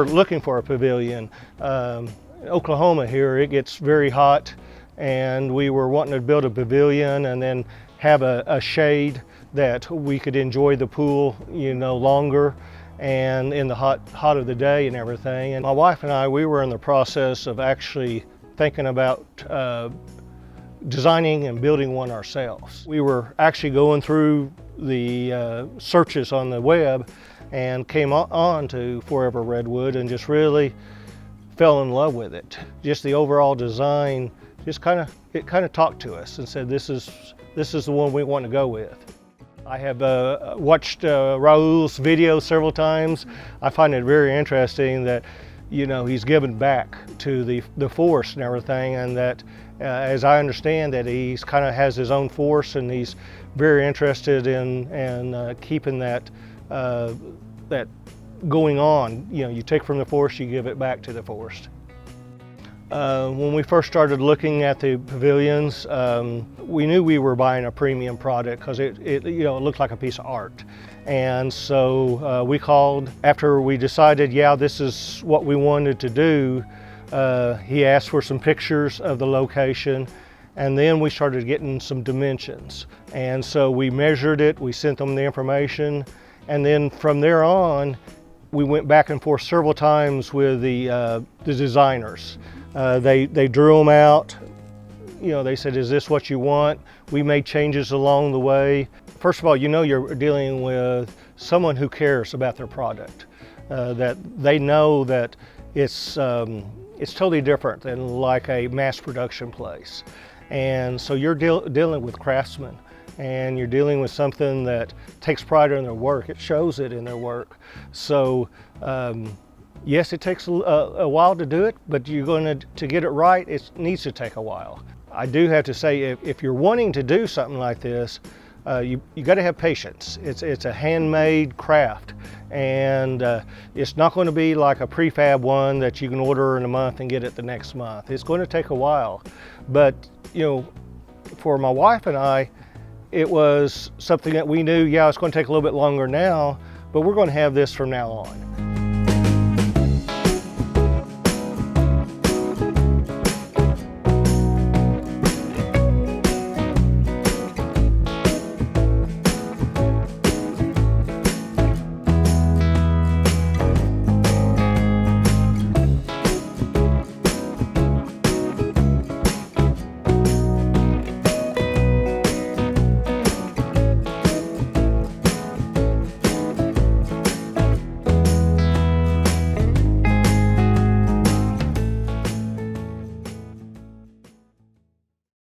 were looking for a pavilion. Oklahoma here, it gets very hot, and we were wanting to build a pavilion and then have a shade that we could enjoy the pool, longer and in the hot of the day and everything. And my wife and I, we were in the process of actually thinking about designing and building one ourselves. We were actually going through the searches on the web and came on to Forever Redwood and just really fell in love with it. Just the overall design, just kind of talked to us and said, this is the one we want to go with. I have watched Raul's video several times. I find it very interesting that he's given back to the force and everything, and that as I understand that he's kind of has his own force, and he's very interested in keeping that going on. You take from the forest, you give it back to the forest. When we first started looking at the pavilions, we knew we were buying a premium product because it looked like a piece of art. And so we called after we decided, this is what we wanted to do. He asked for some pictures of the location, and then we started getting some dimensions. And so we measured it, we sent them the information, and then from there on, we went back and forth several times with the designers. They drew them out. They said, is this what you want? We made changes along the way. First of all, you're dealing with someone who cares about their product, that they know that it's totally different than like a mass production place. And so you're dealing with craftsmen, and you're dealing with something that takes pride in their work. It shows it in their work. So yes, it takes a while to do it, but to get it right, it needs to take a while. I do have to say, if you're wanting to do something like this, you got to have patience. It's a handmade craft, and it's not going to be like a prefab one that you can order in a month and get it the next month. It's going to take a while, but for my wife and I, it was something that we knew, it's going to take a little bit longer now, but we're going to have this from now on.